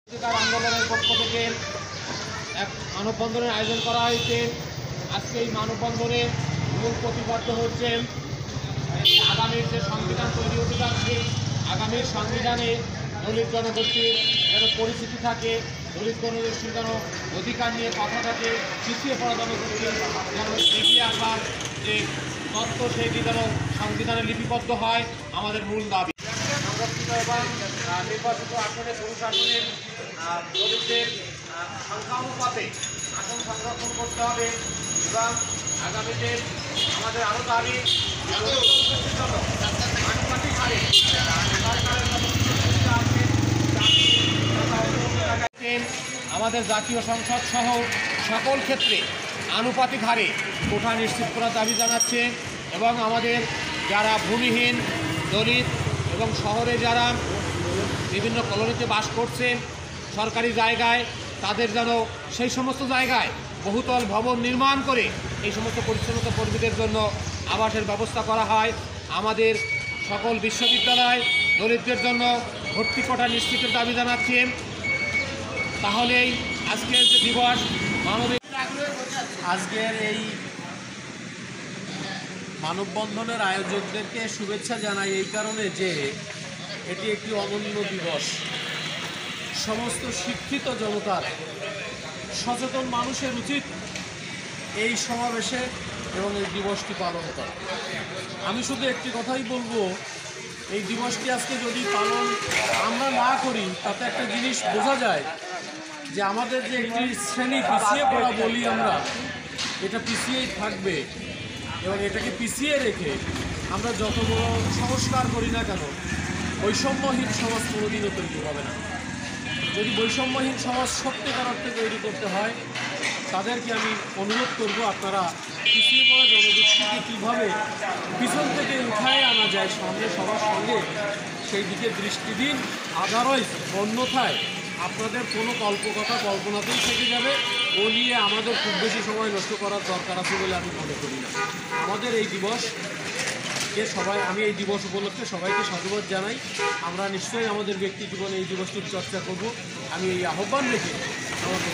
অধিকার আন্দোলনের পক্ষ থেকে এক মানববন্ধনের আয়োজন করা হয়েছে। আজকে এই মানববন্ধনে মূল প্রতিপাদ্য হচ্ছে আগামীর যে সংবিধান তৈরি হতে যাচ্ছে, আগামীর সংবিধানে দলিত জনগোষ্ঠীর যেন পরিস্থিতি থাকে, দলিত জনগোষ্ঠীর যেন অধিকার নিয়ে কথা থাকে, পিছিয়ে পড়া জনগোষ্ঠীর যেন এগিয়ে আসার যে তত্ত্ব সেটি যেন সংবিধানে লিপিবদ্ধ হয় আমাদের মূল দাবি। সংরক্ষিত এবং নির্বাচিত আসনে পুরুষ আসনের দলিতদের সংখ্যানুপাতে আসন সংরক্ষণ করতে হবে এবং আগামীতে আমাদের আরও দাবি আনুপাতিক হারে আমাদের জাতীয় সংসদ সহ সকল ক্ষেত্রে আনুপাতিক হারে কোঠা নিশ্চিত করার দাবি জানাচ্ছে এবং আমাদের যারা ভূমিহীন দলিত এবং শহরে যারা বিভিন্ন কলোনিতে বাস করছেন সরকারি জায়গায়, তাদের যেন সেই সমস্ত জায়গায় বহুতল ভবন নির্মাণ করে এই সমস্ত পরিচ্ছন্নতা কর্মীদের জন্য আবাসের ব্যবস্থা করা হয়। আমাদের সকল বিশ্ববিদ্যালয় দলিতদের জন্য ভর্তি কোটা নিশ্চিতের দাবি জানাচ্ছি। তাহলেই আজকের যে দিবস মানবিক আজকের এই মানববন্ধনের আয়োজকদেরকে শুভেচ্ছা জানাই এই কারণে যে এটি একটি অনন্য দিবস। সমস্ত শিক্ষিত জনতার, সচেতন মানুষের উচিত এই সমাবেশে এবং এই দিবসটি পালন করা। আমি শুধু একটি কথাই বলবো, এই দিবসটি আজকে যদি পালন আমরা না করি তাতে একটা জিনিস বোঝা যায় যে আমাদের যে একটি শ্রেণী পিছিয়ে পড়া বলি আমরা, এটা পিছিয়েই থাকবে এবং এটাকে পিছিয়ে রেখে আমরা যত বড় সংস্কার করি না কেন বৈষম্যহীন সমাজ কোনোদিনও তৈরি হবে না। যদি বৈষম্যহীন সমাজ সত্যিকার অর্থে তৈরি করতে হয় তাদেরকে আমি অনুরোধ করব, আপনারা পিছিয়ে পড়া জনগোষ্ঠীকে কীভাবে পিছন থেকে উঠায় আনা যায় সামনে সবার সঙ্গে সেই দিকে দৃষ্টি দিন। আদারওয়াইজ অন্যথায় আপনাদের কোনো কল্পনাতেই থেকে যাবে। ও নিয়ে আমাদের খুব বেশি সময় নষ্ট করার দরকার আছে বলে আমি মনে করি না। আমাদের এই দিবসকে আমি এই দিবস উপলক্ষে সবাইকে সাধুবাদ জানাই। আমরা নিশ্চয়ই আমাদের ব্যক্তি জীবনে এই দিবসটির চর্চা করব। আমি এই আহ্বান রেখে আমাদের